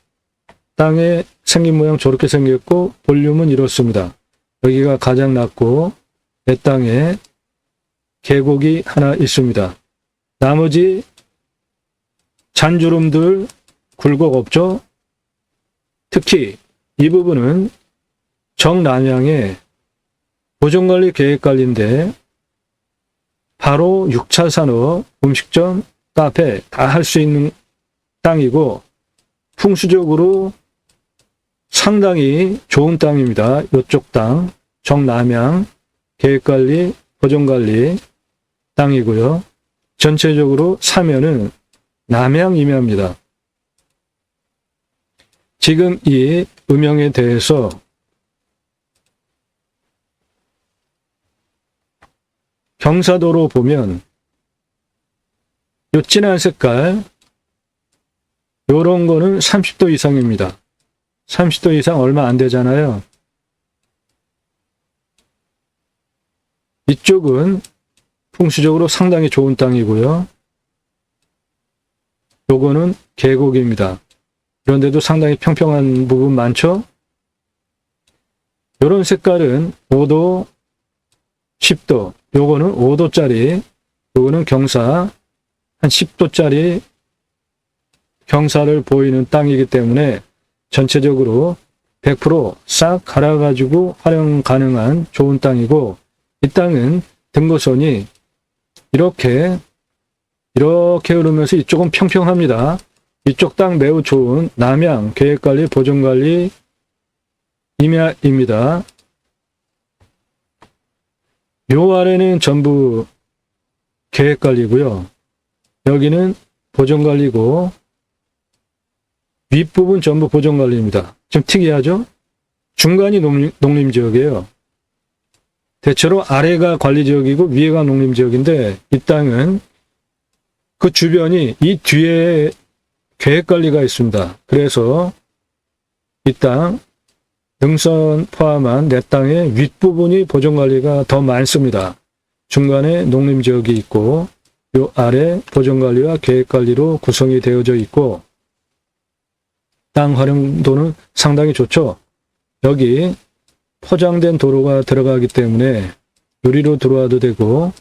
땅의 생긴 모양 저렇게 생겼고 볼륨은 이렇습니다. 여기가 가장 낮고 내 땅에 계곡이 하나 있습니다. 나머지 잔주름들 굴곡 없죠? 특히 이 부분은 정남향의 보존관리 계획관리인데 바로 6차 산업, 음식점, 카페 다 할 수 있는 땅이고 풍수적으로 상당히 좋은 땅입니다. 이쪽 땅, 정남향 계획관리, 보존관리 땅이고요. 전체적으로 사면은 남향임야입니다. 지금 이 음영에 대해서 경사도로 보면 요 진한 색깔 요런 거는 30도 이상입니다. 30도 이상 얼마 안 되잖아요. 이쪽은 풍수적으로 상당히 좋은 땅이고요. 요거는 계곡입니다. 그런데도 상당히 평평한 부분 많죠? 요런 색깔은 5도, 10도, 요거는 5도짜리, 요거는 경사 한 10도짜리 경사를 보이는 땅이기 때문에 전체적으로 100% 갈아가지고 활용 가능한 좋은 땅이고, 이 땅은 등고선이 이렇게 흐르면서 이쪽은 평평합니다. 이쪽 땅 매우 좋은 남향 계획관리 보존관리 임야입니다. 요 아래는 전부 계획관리고요. 여기는 보존관리고 윗부분 전부 보존관리입니다. 좀 특이하죠? 중간이 농림지역이에요. 대체로 아래가 관리지역이고 위에가 농림지역인데, 이 땅은 그 주변이 이 뒤에 계획관리가 있습니다. 그래서 이 땅 능선 포함한 내 땅의 윗부분이 보존관리가 더 많습니다. 중간에 농림지역이 있고 요 아래 보존관리와 계획관리로 구성이 되어져 있고, 땅 활용도는 상당히 좋죠. 여기 포장된 도로가 들어가기 때문에 유리로 들어와도 되고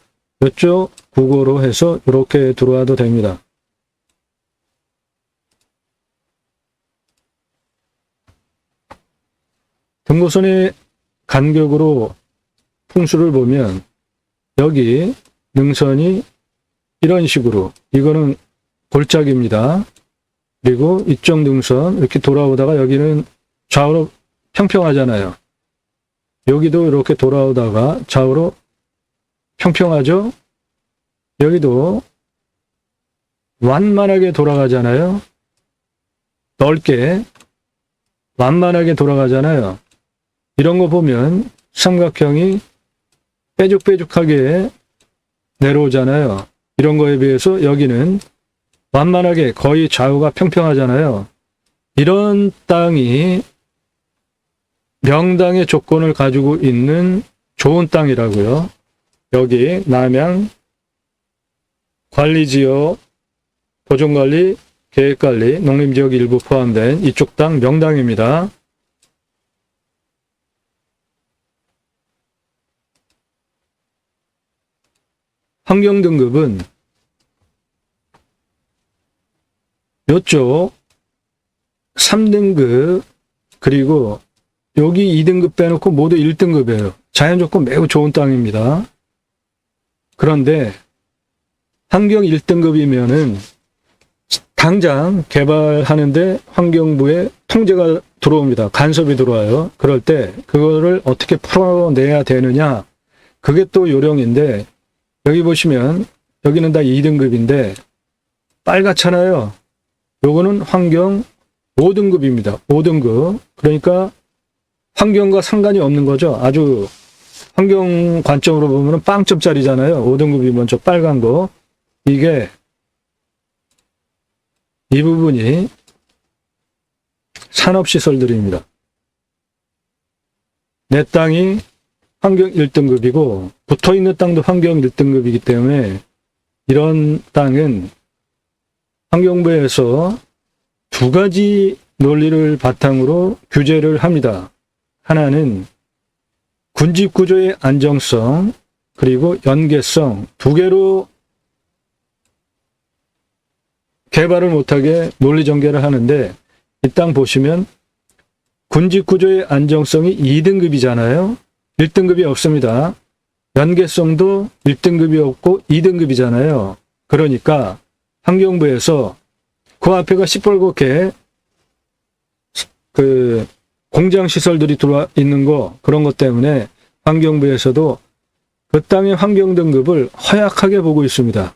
이쪽 국어로 해서 이렇게 들어와도 됩니다. 등고선의 간격으로 풍수를 보면 여기 능선이 이런 식으로, 이거는 골짜기입니다. 그리고 이쪽 능선 이렇게 돌아오다가 여기는 좌우로 평평하잖아요. 여기도 이렇게 돌아오다가 좌우로 평평하죠? 여기도 완만하게 돌아가잖아요. 넓게 완만하게 돌아가잖아요. 이런 거 보면 삼각형이 빼죽빼죽하게 내려오잖아요. 이런 거에 비해서 여기는 완만하게 거의 좌우가 평평하잖아요. 이런 땅이 명당의 조건을 가지고 있는 좋은 땅이라고요. 여기 남향 관리지역, 보존관리, 계획관리, 농림지역 일부 포함된 이쪽 땅 명당입니다. 환경등급은 이쪽 3등급 그리고 여기 2등급 빼놓고 모두 1등급이에요. 자연조건 매우 좋은 땅입니다. 그런데 환경 1등급이면은 당장 개발하는데 환경부에 통제가 들어옵니다. 간섭이 들어와요. 그럴 때 그거를 어떻게 풀어내야 되느냐, 그게 또 요령인데, 여기 보시면 여기는 다 2등급인데 빨갛잖아요. 요거는 환경 5등급입니다. 5등급. 그러니까 환경과 상관이 없는 거죠. 아주 환경 관점으로 보면 빵점짜리잖아요. 5등급이면 저 빨간 거. 이게 이 부분이 산업시설들입니다. 내 땅이 환경 1등급이고 붙어있는 땅도 환경 1등급이기 때문에 이런 땅은 환경부에서 두 가지 논리를 바탕으로 규제를 합니다. 하나는 군집구조의 안정성 그리고 연계성 두 개로 개발을 못하게 논리전개를 하는데, 이 땅 보시면 군집구조의 안정성이 2등급이잖아요. 1등급이 없습니다. 연계성도 1등급이 없고 2등급이잖아요. 그러니까 환경부에서 그 앞에가 시뻘겋게 그 공장시설들이 들어와 있는 거, 그런 것 때문에 환경부에서도 그 땅의 환경등급을 허약하게 보고 있습니다.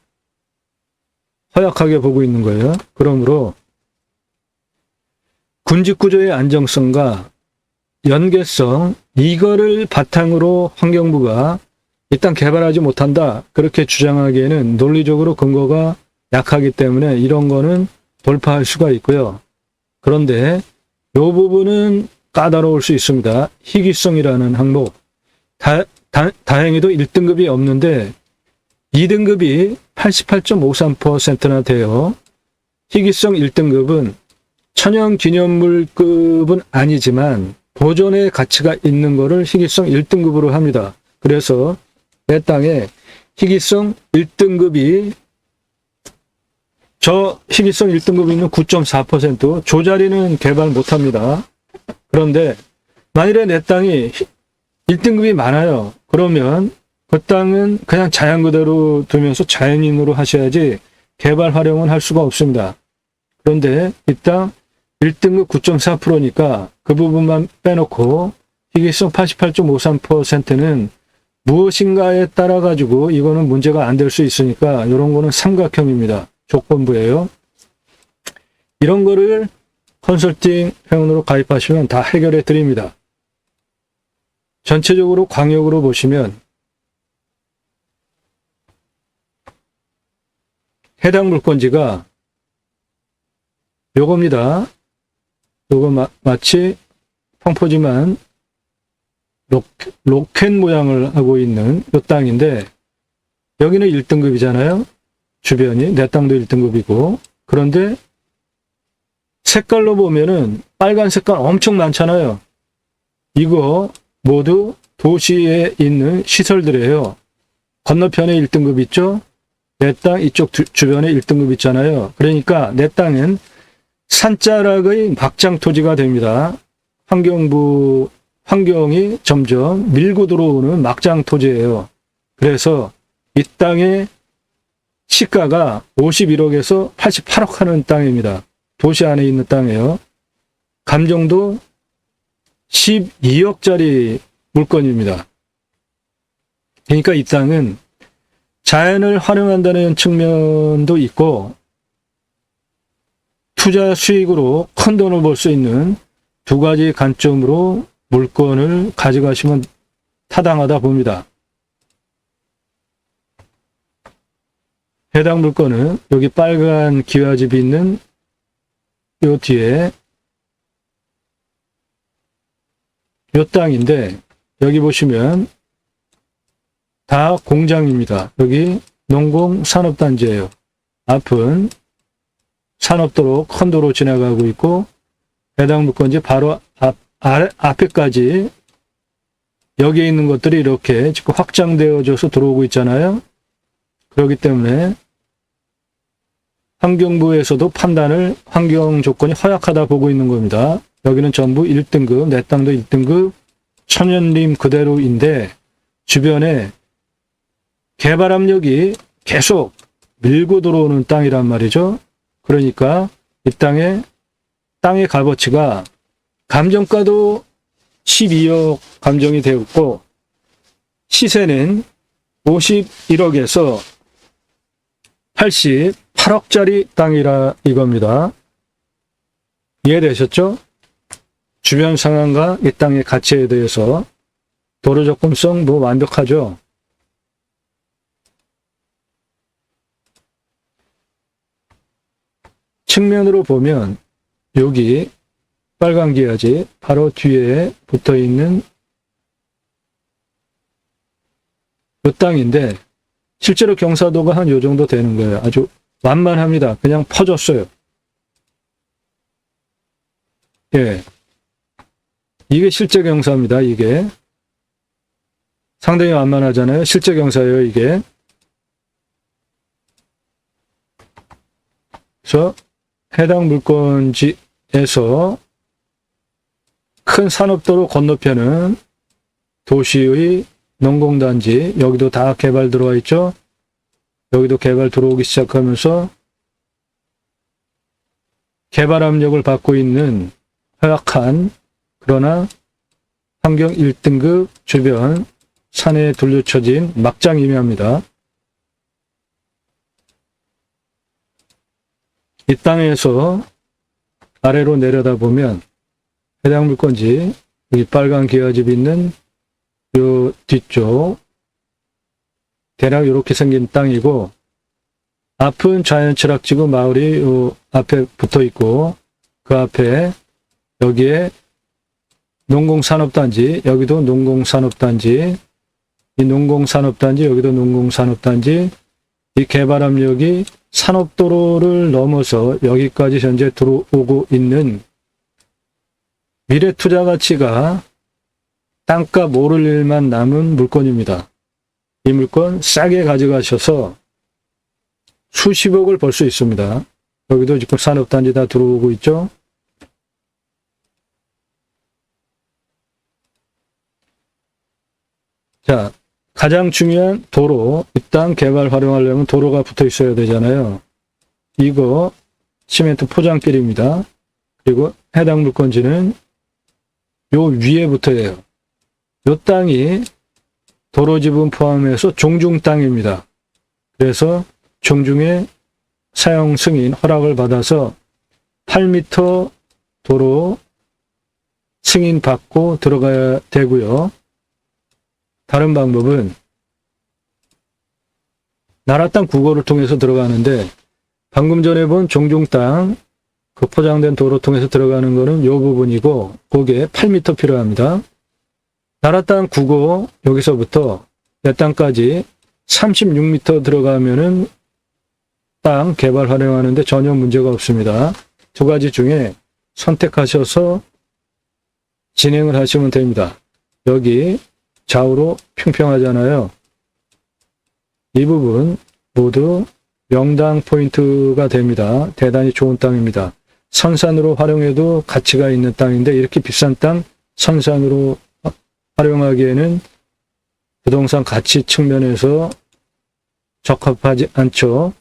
허약하게 보고 있는 거예요. 그러므로 군집구조의 안정성과 연계성, 이거를 바탕으로 환경부가 일단 개발하지 못한다, 그렇게 주장하기에는 논리적으로 근거가 약하기 때문에 이런 거는 돌파할 수가 있고요. 그런데 이 부분은 까다로울 수 있습니다. 희귀성이라는 항목, 다행히도 1등급이 없는데 2등급이 88.53%나 돼요. 희귀성 1등급은 천연기념물급은 아니지만 보존의 가치가 있는 거를 희귀성 1등급으로 합니다. 그래서 내 땅에 희귀성 1등급이, 저 희귀성 1등급이 있는 9.4%, 조자리는 개발 못합니다. 그런데 만일에 내 땅이 1등급이 많아요. 그러면 그 땅은 그냥 자연 그대로 두면서 자연인으로 하셔야지 개발 활용은 할 수가 없습니다. 그런데 이 땅 1등급 9.4%니까 그 부분만 빼놓고 희귀성 88.53%는 무엇인가에 따라 가지고 이거는 문제가 안 될 수 있으니까 이런 거는 삼각형입니다. 조건부예요. 이런 거를 컨설팅 회원으로 가입하시면 다 해결해 드립니다. 전체적으로 광역으로 보시면 해당 물건지가 요겁니다. 요거 마치 평포지만 로켓 모양을 하고 있는 요 땅인데 여기는 1등급이잖아요. 주변이 내 땅도 1등급이고, 그런데 색깔로 보면은 빨간 색깔 엄청 많잖아요. 이거 모두 도시에 있는 시설들이에요. 건너편에 1등급 있죠? 내 땅 이쪽 주변에 1등급 있잖아요. 그러니까 내 땅은 산자락의 막장 토지가 됩니다. 환경이 점점 밀고 들어오는 막장 토지예요. 그래서 이 땅의 시가가 51억에서 88억 하는 땅입니다. 도시 안에 있는 땅이에요. 감정도 12억짜리 물건입니다. 그러니까 이 땅은 자연을 활용한다는 측면도 있고 투자 수익으로 큰 돈을 벌 수 있는 두 가지 관점으로 물건을 가져가시면 타당하다 봅니다. 해당 물건은 여기 빨간 기와집이 있는 요 뒤에 요 땅인데 여기 보시면 다 공장입니다. 여기 농공산업단지예요. 앞은 산업도로 큰 도로 지나가고 있고 해당 물건지 바로 앞에까지 여기에 있는 것들이 이렇게 지금 확장되어져서 들어오고 있잖아요. 그렇기 때문에 환경부에서도 판단을 환경 조건이 허약하다 보고 있는 겁니다. 여기는 전부 1등급, 내 땅도 1등급, 천연림 그대로인데 주변에 개발 압력이 계속 밀고 들어오는 땅이란 말이죠. 그러니까 이 땅의 값어치가 감정가도 12억 감정이 되었고 시세는 51억에서 88억짜리 땅이라 이겁니다. 이해되셨죠? 주변 상황과 이 땅의 가치에 대해서 도로 접근성 완벽하죠? 측면으로 보면 여기 빨간 기아지 바로 뒤에 붙어 있는 이 땅인데 실제로 경사도가 한 요 정도 되는 거예요. 아주 완만합니다. 그냥 퍼졌어요. 예. 이게 실제 경사입니다. 이게 상당히 완만하잖아요. 실제 경사예요. 이게. 그래서 해당 물건지에서 큰 산업도로 건너편은 도시의 농공단지, 여기도 다 개발 들어와 있죠. 여기도 개발 들어오기 시작하면서 개발 압력을 받고 있는 허약한 그러나 환경 1등급 주변 산에 둘러쳐진 막장 임야입니다. 이 땅에서 아래로 내려다보면 해당 물건지 여기 빨간 기와집이 있는 요 뒤쪽 대략 이렇게 생긴 땅이고, 앞은 자연철학지구 마을이 요 앞에 붙어 있고, 그 앞에 여기에 농공산업단지, 여기도 농공산업단지, 이 농공산업단지, 여기도 농공산업단지, 이 개발 압력이 산업도로를 넘어서 여기까지 현재 들어오고 있는 미래 투자 가치가 땅값 오를 일만 남은 물건입니다. 이 물건 싸게 가져가셔서 수십억을 벌 수 있습니다. 여기도 지금 산업단지 다 들어오고 있죠. 자, 가장 중요한 도로, 이 땅 개발 활용하려면 도로가 붙어 있어야 되잖아요. 이거 시멘트 포장길입니다. 그리고 해당 물건지는 요 위에 붙어요. 요 땅이 도로 지분 포함해서 종중 땅입니다. 그래서 종중에 사용 승인 허락을 받아서 8m 도로 승인 받고 들어가야 되고요. 다른 방법은 나라 땅 국어를 통해서 들어가는데, 방금 전에 본 종중 땅 그 포장된 도로 통해서 들어가는 거는 이 부분이고, 그게 8m 필요합니다. 나라 땅 국어 여기서부터 내 땅까지 36m 들어가면은 땅 개발 활용하는데 전혀 문제가 없습니다. 두 가지 중에 선택하셔서 진행을 하시면 됩니다. 여기 좌우로 평평하잖아요. 이 부분 모두 명당 포인트가 됩니다. 대단히 좋은 땅입니다. 선산으로 활용해도 가치가 있는 땅인데, 이렇게 비싼 땅 선산으로 활용하기에는 부동산 가치 측면에서 적합하지 않죠.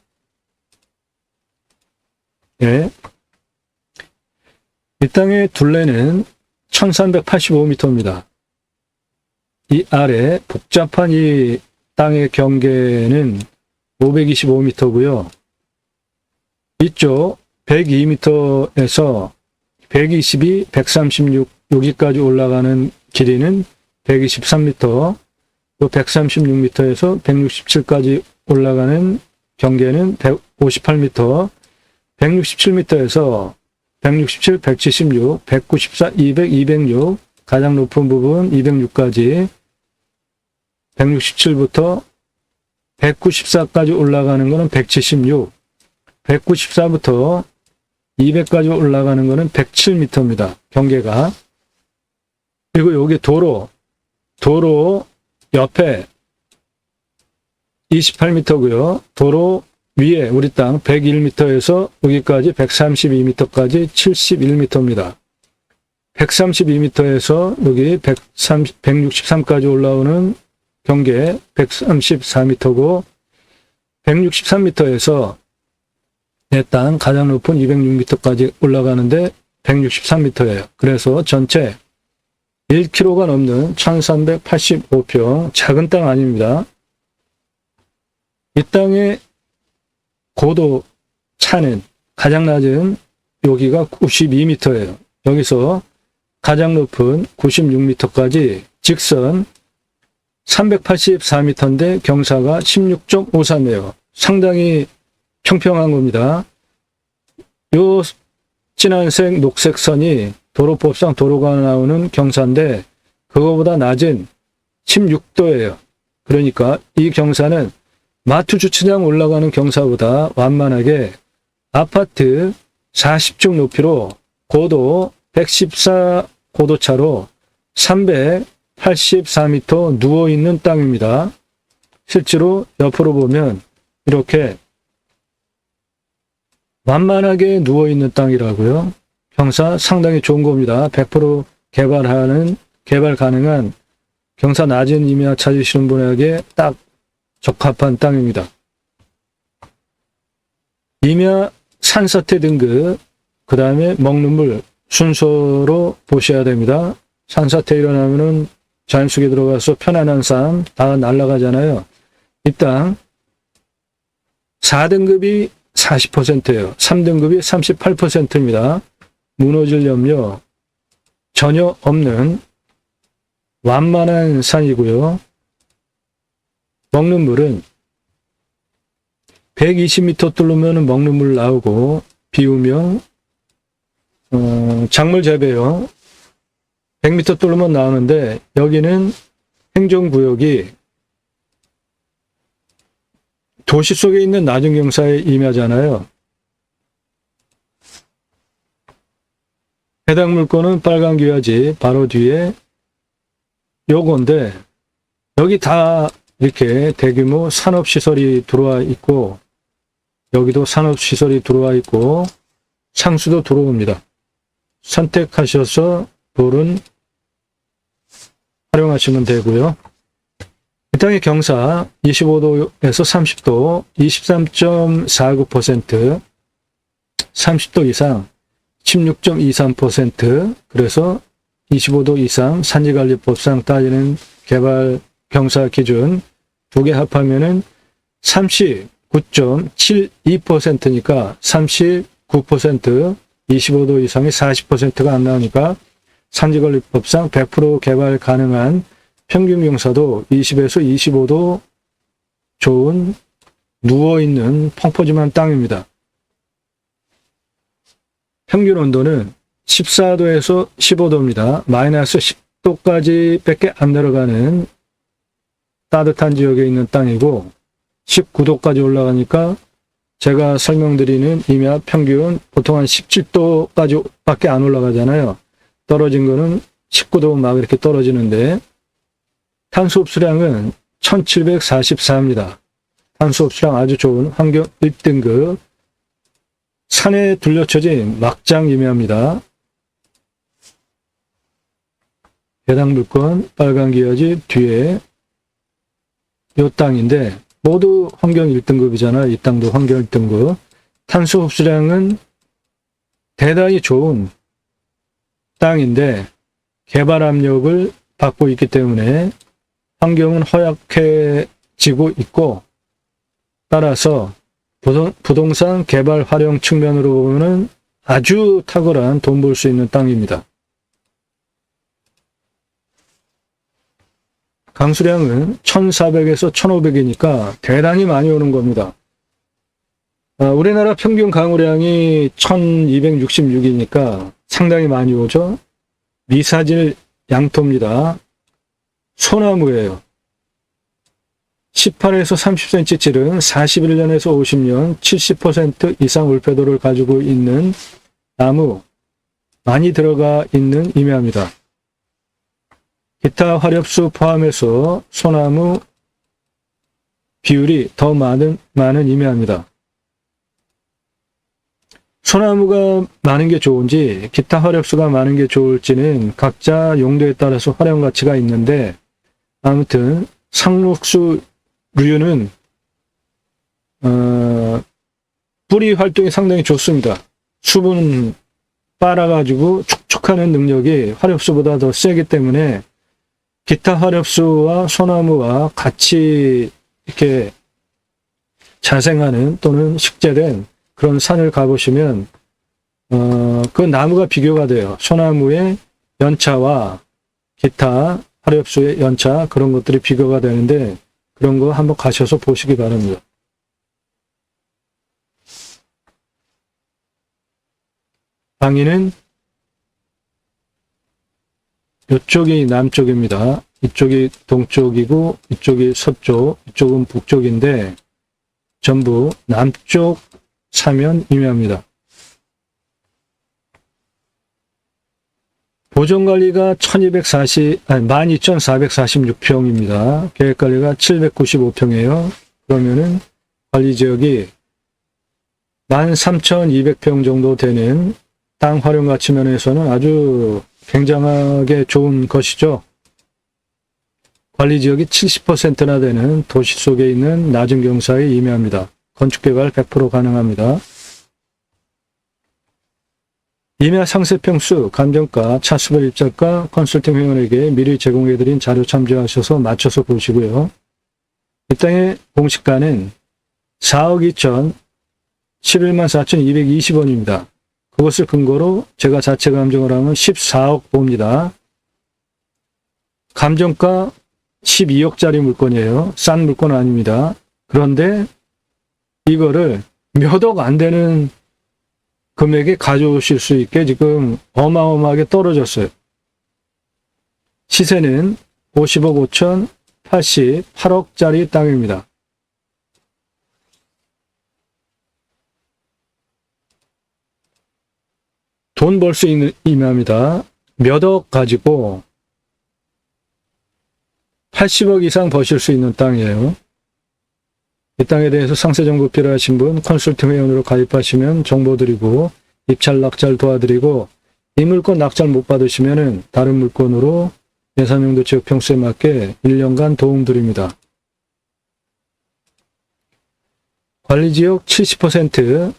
예. 이 땅의 둘레는 1385m입니다. 이 아래 복잡한 이 땅의 경계는 525m고요. 이쪽 102m에서 122, 136 여기까지 올라가는 길이는 123m, 또 136m에서 167까지 올라가는 경계는 158m, 167m에서 167, 176, 194, 200, 206, 가장 높은 부분 206까지 167부터 194까지 올라가는 것은 176, 194부터 200까지 올라가는 것은 107m입니다. 경계가. 그리고 여기 도로 옆에 28m고요. 도로 위에 우리 땅 101m에서 여기까지 132m까지 71m입니다. 132m에서 여기 163까지 올라오는 경계 134m고, 163m에서 내 땅 가장 높은 206m까지 올라가는데 163m예요. 그래서 전체 1km가 넘는 1385평, 작은 땅 아닙니다. 이 땅의 고도 차는 가장 낮은 여기가 92m예요. 여기서 가장 높은 96m까지 직선 384m인데 경사가 16.53이에요. 상당히 평평한 겁니다. 요 진한색 녹색 선이 도로법상 도로가 나오는 경사인데 그거보다 낮은 16도예요. 그러니까 이 경사는 마트 주차장 올라가는 경사보다 완만하게 아파트 40층 높이로 고도 114 고도차로 384m 누워있는 땅입니다. 실제로 옆으로 보면 이렇게 완만하게 누워있는 땅이라고요. 경사 상당히 좋은 겁니다. 100% 개발 가능한 경사 낮은 임야 찾으시는 분에게 딱 적합한 땅입니다. 임야 산사태 등급, 그 다음에 먹는 물 순서로 보셔야 됩니다. 산사태 일어나면은 자연속에 들어가서 편안한 산 다 날아가잖아요. 이 땅 4등급이 40%예요. 3등급이 38%입니다. 무너질 염려 전혀 없는 완만한 산이고요. 먹는 물은 120m 뚫으면 먹는 물 나오고, 비우면 작물 재배요. 100m 뚫으면 나오는데, 여기는 행정구역이 도시 속에 있는 낮은 경사에 임하잖아요. 해당 물건은 빨간 귀하지 바로 뒤에 요건데, 여기 다 이렇게 대규모 산업시설이 들어와 있고, 여기도 산업시설이 들어와 있고, 상수도 들어옵니다. 선택하셔서 돌은 활용하시면 되고요. 이 땅의 경사 25도에서 30도, 23.49%, 30도 이상 16.23%, 그래서 25도 이상 산지관리법상 따지는 개발 경사 기준 두 개 합하면은 39.72%니까 39%, 25도 이상이 40%가 안 나오니까 산지관리법상 100% 개발 가능한 평균 경사도 20에서 25도 좋은 누워있는 펑퍼짐한 땅입니다. 평균 온도는 14도에서 15도입니다. 마이너스 10도까지 밖에 안 내려가는 따뜻한 지역에 있는 땅이고, 19도까지 올라가니까 제가 설명드리는 임야 평균 보통 한 17도까지 밖에 안 올라가잖아요. 떨어진 거는 19도 막 이렇게 떨어지는데, 탄소 흡수량은 1744입니다. 탄소 흡수량 아주 좋은 환경 1등급, 산에 둘러쳐진 막장 임야입니다. 해당 물건 빨간 기어지 뒤에 이 땅인데 모두 환경 1등급이잖아요. 이 땅도 환경 1등급. 탄소 흡수량은 대단히 좋은 땅인데 개발 압력을 받고 있기 때문에 환경은 허약해지고 있고, 따라서 부동산 개발 활용 측면으로 보면 아주 탁월한 돈 벌 수 있는 땅입니다. 강수량은 1400에서 1500이니까 대단히 많이 오는 겁니다. 우리나라 평균 강우량이 1266이니까 상당히 많이 오죠. 미사질 양토입니다. 소나무예요. 18에서 30cm 찔은 41년에서 50년 70% 이상 울패도를 가지고 있는 나무 많이 들어가 있는 임야입니다. 기타 화렵수 포함해서 소나무 비율이 더 많은 임야입니다. 소나무가 많은 게 좋은지 기타 화렵수가 많은 게 좋을지는 각자 용도에 따라서 활용 가치가 있는데, 아무튼 상록수류는 뿌리 활동이 상당히 좋습니다. 수분 빨아가지고 축축하는 능력이 화렵수보다 더 세기 때문에 기타 화렵수와 소나무와 같이 이렇게 자생하는 또는 식재된 그런 산을 가보시면 그 나무가 비교가 돼요. 소나무의 연차와 기타 화렵수의 연차, 그런 것들이 비교가 되는데 그런 거 한번 가셔서 보시기 바랍니다. 방위는 이쪽이 남쪽입니다. 이쪽이 동쪽이고 이쪽이 서쪽, 이쪽은 북쪽인데 전부 남쪽 사면 임야입니다. 보존관리가 12,446평입니다. 계획관리가 795평이에요. 그러면은 관리지역이 13,200평 정도 되는 땅 활용가치 면에서는 아주 굉장하게 좋은 것이죠. 관리지역이 70%나 되는 도시 속에 있는 낮은 경사에 임야입니다. 건축개발 100% 가능합니다. 임야 상세평수, 감정가, 차수별 입자가 컨설팅 회원에게 미리 제공해드린 자료 참조하셔서 맞춰서 보시고요. 이 땅의 공시가는 4억 11만 4,220원입니다. 그것을 근거로 제가 자체 감정을 하면 14억 봅니다. 감정가 12억짜리 물건이에요. 싼 물건은 아닙니다. 그런데 이거를 몇 억 안 되는 금액에 가져오실 수 있게 지금 어마어마하게 떨어졌어요. 시세는 50억 5천 88억짜리 땅입니다. 돈 벌 수 있는 임야입니다. 몇 억 가지고 80억 이상 버실 수 있는 땅이에요. 이 땅에 대해서 상세 정보 필요하신 분 컨설팅 회원으로 가입하시면 정보 드리고 입찰 낙찰 도와드리고 이 물건 낙찰 못 받으시면은 다른 물건으로 예산용도 지역 평수에 맞게 1년간 도움 드립니다. 관리지역 70%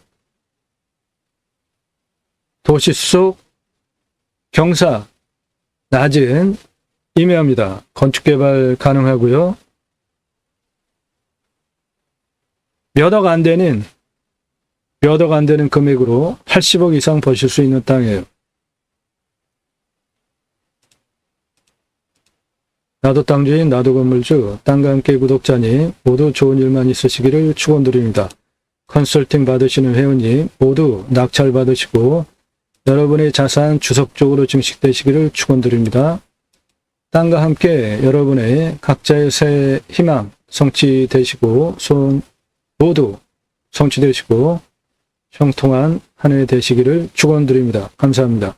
도시 속 경사 낮은 임야입니다. 건축개발 가능하고요. 몇 억 안 되는 금액으로 80억 이상 버실 수 있는 땅이에요. 나도 땅주인 나도 건물주 땅과 함께 구독자님 모두 좋은 일만 있으시기를 축원드립니다. 컨설팅 받으시는 회원님 모두 낙찰 받으시고 여러분의 자산 주석적으로 증식되시기를 축원드립니다. 땅과 함께 여러분의 각자의 새 희망 성취되시고 소원 모두 성취되시고 형통한 한 해 되시기를 축원드립니다. 감사합니다.